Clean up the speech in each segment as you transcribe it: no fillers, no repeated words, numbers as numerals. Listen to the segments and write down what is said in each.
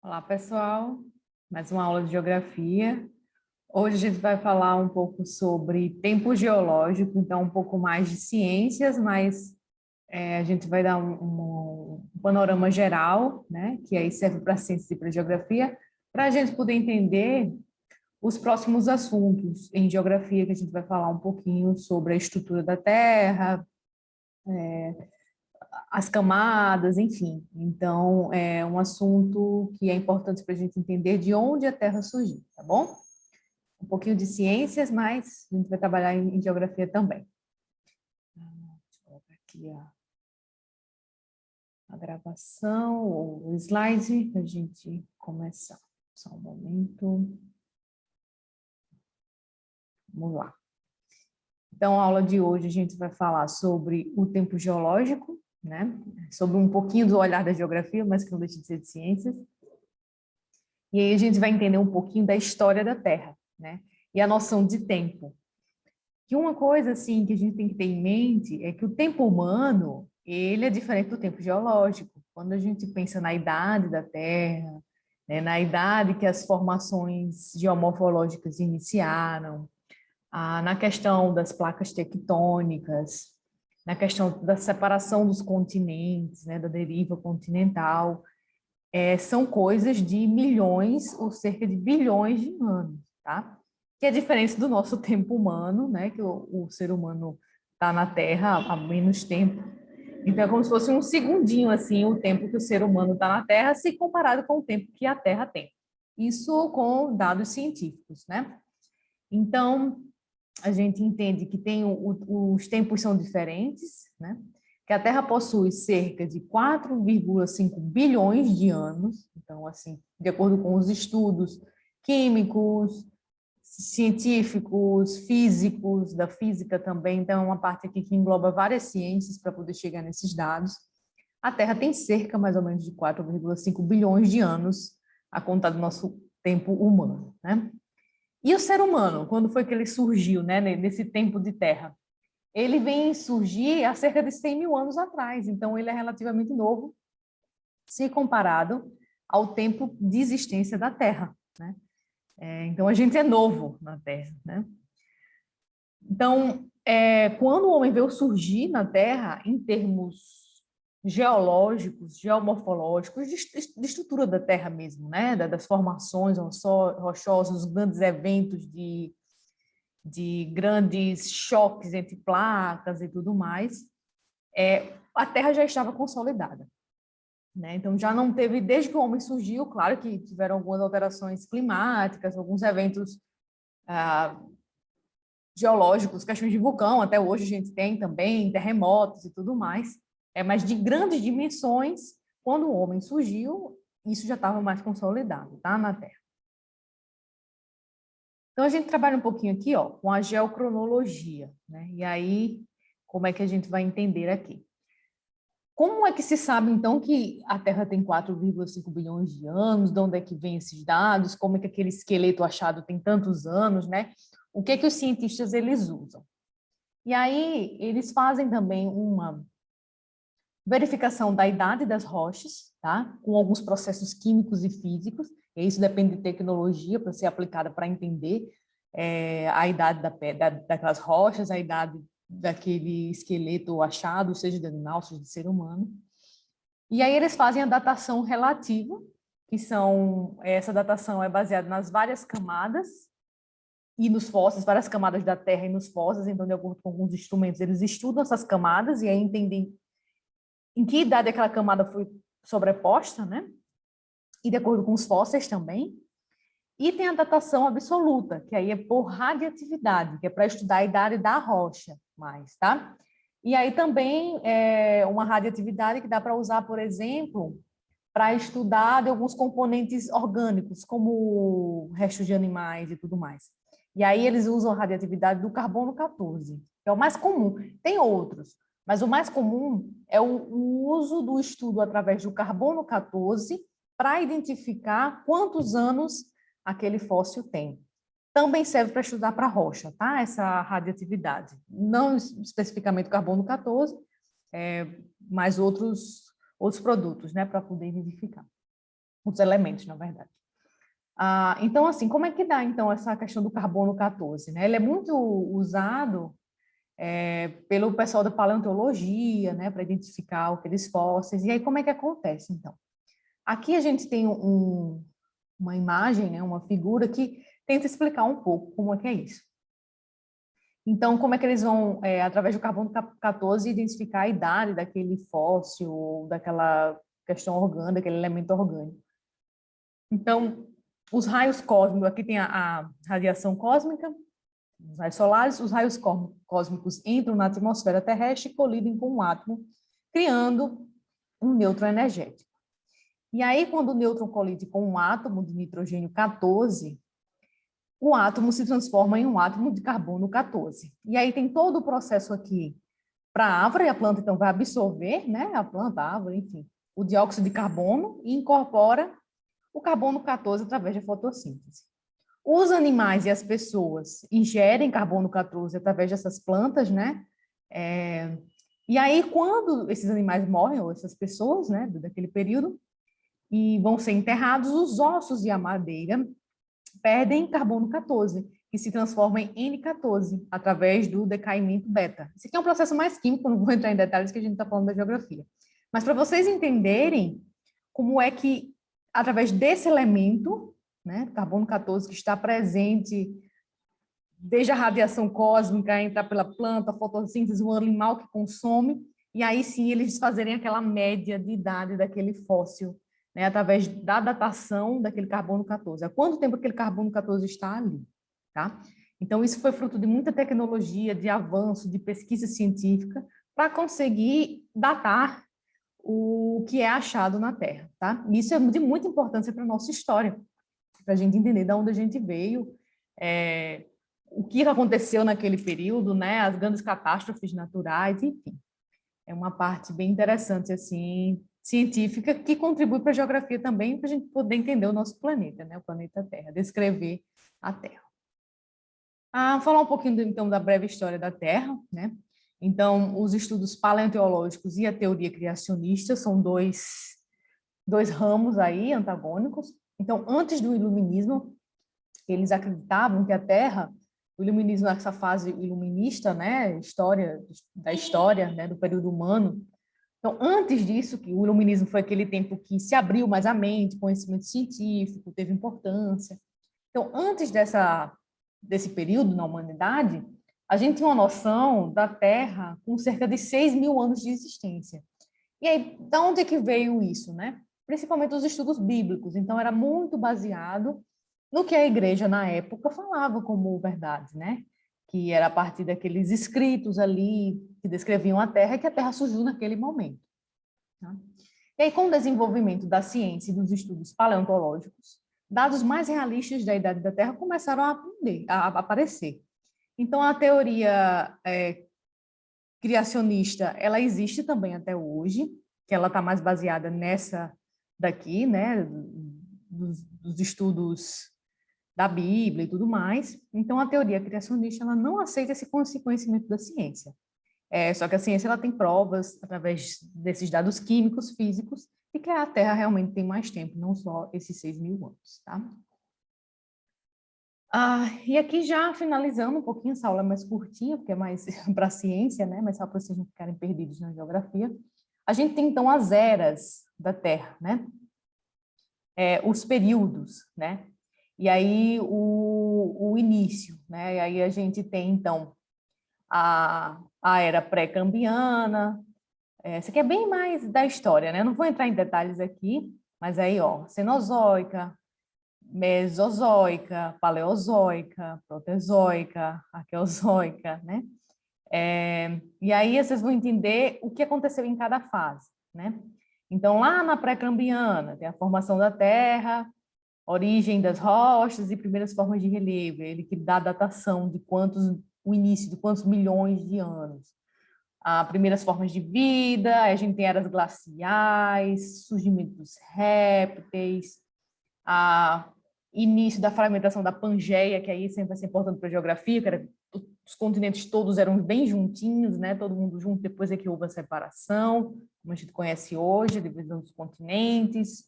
Olá, pessoal. Mais uma aula de geografia. Hoje a gente vai falar um pouco sobre tempo geológico, então um pouco mais de ciências, mas a gente vai dar um panorama geral, né, que aí serve para ciência e para geografia, para a gente poder entender os próximos assuntos em geografia, que a gente vai falar um pouquinho sobre a estrutura da Terra, as camadas, enfim. Então, é um assunto que é importante para a gente entender de onde a Terra surgiu, tá bom? Um pouquinho de ciências, mas a gente vai trabalhar em geografia também. Deixa eu colocar aqui a gravação, ou o slide, para a gente começar. Só um momento. Vamos lá. Então, a aula de hoje a gente vai falar sobre o tempo geológico, né? Sobre um pouquinho do olhar da geografia, mas que não deixa de ser de ciências. E aí a gente vai entender um pouquinho da história da Terra, né? E a noção de tempo. Que uma coisa assim que a gente tem que ter em mente é que o tempo humano, ele é diferente do tempo geológico. Quando a gente pensa na idade da Terra, né, na idade que as formações geomorfológicas iniciaram, na questão das placas tectônicas, na questão da separação dos continentes, né, da deriva continental, são coisas de milhões ou cerca de bilhões de anos, tá? Que é diferente do nosso tempo humano, né? Que o ser humano está na Terra há menos tempo. Então, é como se fosse um segundinho, assim, o tempo que o ser humano está na Terra, se comparado com o tempo que a Terra tem. Isso com dados científicos, né? Então, a gente entende que os tempos são diferentes, né? Que a Terra possui cerca de 4,5 bilhões de anos, então, assim, de acordo com os estudos químicos, científicos, físicos, da física também, então é uma parte aqui que engloba várias ciências para poder chegar nesses dados. A Terra tem cerca, mais ou menos, de 4,5 bilhões de anos, a contar do nosso tempo humano, né? E o ser humano, quando foi que ele surgiu, né, nesse tempo de Terra? Ele vem surgir há cerca de 100 mil anos atrás, então ele é relativamente novo, se comparado ao tempo de existência da Terra, né? Então a gente é novo na Terra, né? Então, quando o homem veio surgir na Terra, em termos geológicos, geomorfológicos, de estrutura da Terra mesmo, né? Das formações rochosas, os grandes eventos de grandes choques entre placas e tudo mais, a Terra já estava consolidada, né? Então, já não teve, desde que o homem surgiu, claro que tiveram algumas alterações climáticas, alguns eventos geológicos, questões de vulcão, até hoje a gente tem também, terremotos e tudo mais, mas de grandes dimensões, quando o homem surgiu, isso já estava mais consolidado, tá, na Terra. Então, a gente trabalha um pouquinho aqui, ó, com a geocronologia, né? E aí, como é que a gente vai entender aqui? Como é que se sabe, então, que a Terra tem 4,5 bilhões de anos? De onde é que vem esses dados? Como é que aquele esqueleto achado tem tantos anos, né? O que é que os cientistas eles usam? E aí, eles fazem também uma verificação da idade das rochas, tá? Com alguns processos químicos e físicos, e isso depende de tecnologia para ser aplicada para entender a idade daquelas rochas, a idade daquele esqueleto achado, seja de animal, seja de ser humano. E aí eles fazem a datação relativa, que essa datação é baseada nas várias camadas e nos fósseis, várias camadas da Terra e nos fósseis, então, de acordo com alguns instrumentos, eles estudam essas camadas e aí entendem em que idade aquela camada foi sobreposta, né? E de acordo com os fósseis também. E tem a datação absoluta, que aí é por radiatividade, que é para estudar a idade da rocha mais, tá? E aí também é uma radiatividade que dá para usar, por exemplo, para estudar de alguns componentes orgânicos, como restos de animais e tudo mais. E aí eles usam a radiatividade do carbono 14, que é o mais comum. Tem outros, mas o mais comum é o uso do estudo através do carbono 14 para identificar quantos anos aquele fóssil tem. Também serve para estudar para a rocha, tá? Essa radioatividade. Não especificamente o carbono 14, mas outros produtos, né? Para poder identificar. os elementos, na verdade. Então, assim, como é que dá, então, essa questão do carbono 14, né? Ele é muito usado pelo pessoal da paleontologia, né, para identificar aqueles fósseis. E aí, como é que acontece, então? Aqui a gente tem uma imagem, né, uma figura que tenta explicar um pouco como é que é isso. Então, como é que eles vão, através do carbono 14, identificar a idade daquele fóssil, daquela questão orgânica, daquele elemento orgânico? Então, os raios cósmicos, aqui tem a radiação cósmica, os raios solares, os raios cósmicos entram na atmosfera terrestre e colidem com um átomo, criando um nêutron energético. E aí, quando o nêutron colide com um átomo de nitrogênio 14, o átomo se transforma em um átomo de carbono 14. E aí tem todo o processo aqui para a árvore, a planta então vai absorver, né, a planta, a árvore, enfim, o dióxido de carbono e incorpora o carbono 14 através da fotossíntese. Os animais e as pessoas ingerem carbono 14 através dessas plantas, né? E aí, quando esses animais morrem, ou essas pessoas, né, daquele período, e vão ser enterrados, os ossos e a madeira perdem carbono 14, que se transforma em N14, através do decaimento beta. Esse aqui é um processo mais químico, não vou entrar em detalhes, que a gente está falando da geografia. Mas para vocês entenderem como é que, através desse elemento, né, carbono 14, que está presente desde a radiação cósmica, entrar pela planta, a fotossíntese, o animal que consome, e aí sim eles fazerem aquela média de idade daquele fóssil, né, através da datação daquele carbono 14. Há quanto tempo aquele carbono 14 está ali? Tá? Então, isso foi fruto de muita tecnologia, de avanço, de pesquisa científica, para conseguir datar o que é achado na Terra. Tá? Isso é de muita importância para a nossa história, para a gente entender de onde a gente veio, o que aconteceu naquele período, né, as grandes catástrofes naturais, enfim. É uma parte bem interessante, assim, científica, que contribui para a geografia também, para a gente poder entender o nosso planeta, né, o planeta Terra, descrever a Terra. Falar um pouquinho, então, da breve história da Terra, né? Então, os estudos paleontológicos e a teoria criacionista são dois ramos aí antagônicos. Então, antes do iluminismo, eles acreditavam que a Terra, o iluminismo nessa fase iluminista, né, da história, né, do período humano. Então, antes disso, que o iluminismo foi aquele tempo que se abriu mais a mente, conhecimento científico, teve importância. Então, antes desse período na humanidade, a gente tinha uma noção da Terra com cerca de 6.000 anos de existência. E aí, de onde é que veio isso, né? Principalmente os estudos bíblicos. Então, era muito baseado no que a igreja, na época, falava como verdade, né? Que era a partir daqueles escritos ali que descreviam a Terra, que a Terra surgiu naquele momento. Tá? E aí, com o desenvolvimento da ciência e dos estudos paleontológicos, dados mais realistas da idade da Terra começaram a aparecer. Então, a teoria criacionista, ela existe também até hoje, que ela está mais baseada nessa daqui, né, dos estudos da Bíblia e tudo mais. Então, a teoria criacionista, ela não aceita esse conhecimento da ciência. Só que a ciência, ela tem provas, através desses dados químicos, físicos, de que a Terra realmente tem mais tempo, não só esses 6.000 anos, tá? E aqui já finalizando um pouquinho, essa aula é mais curtinha, porque é mais para a ciência, né? Mas só para vocês não ficarem perdidos na geografia. A gente tem, então, as eras da Terra, né? Os períodos, né? E aí o início, né? E aí a gente tem, então, a era pré-cambriana. Essa aqui é bem mais da história, né? Não vou entrar em detalhes aqui, mas aí, ó, Cenozoica, Mesozoica, Paleozoica, Proterozoica, Arqueozoica, né? E aí vocês vão entender o que aconteceu em cada fase, né? Então, lá na pré-cambriana, tem a formação da Terra, origem das rochas e primeiras formas de relevo, ele que dá a datação de o início de quantos milhões de anos. Primeiras formas de vida, a gente tem eras glaciais, surgimento dos répteis, início da fragmentação da Pangeia, que aí sempre vai ser importante para a geografia, que os continentes todos eram bem juntinhos, né? Todo mundo junto, depois é que houve a separação, como a gente conhece hoje, a divisão dos continentes.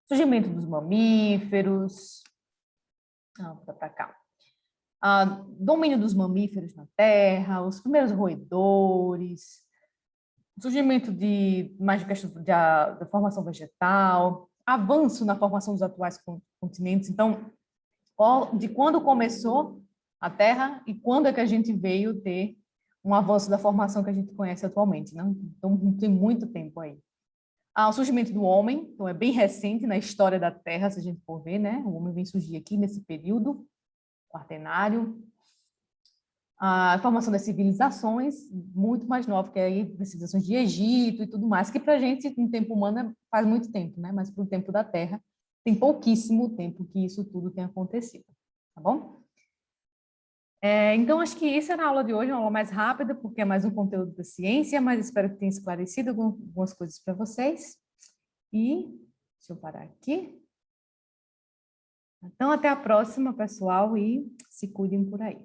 Surgimento dos mamíferos. Para cá. Domínio dos mamíferos na Terra, os primeiros roedores, surgimento de mais questão da formação vegetal, avanço na formação dos atuais continentes. Então, de quando começou a Terra e quando é que a gente veio ter um avanço da formação que a gente conhece atualmente, né? Então, tem muito tempo aí. O surgimento do homem, então é bem recente na história da Terra, se a gente for ver, né? O homem vem surgir aqui nesse período quaternário. A formação das civilizações, muito mais nova, que é aí as civilizações de Egito e tudo mais, que para a gente, no tempo humano, faz muito tempo, né? Mas para o tempo da Terra, tem pouquíssimo tempo que isso tudo tem acontecido, tá bom? Então, acho que isso era a aula de hoje, uma aula mais rápida, porque é mais um conteúdo da ciência, mas espero que tenha esclarecido algumas coisas para vocês. E deixa eu parar aqui. Então, até a próxima, pessoal, e se cuidem por aí.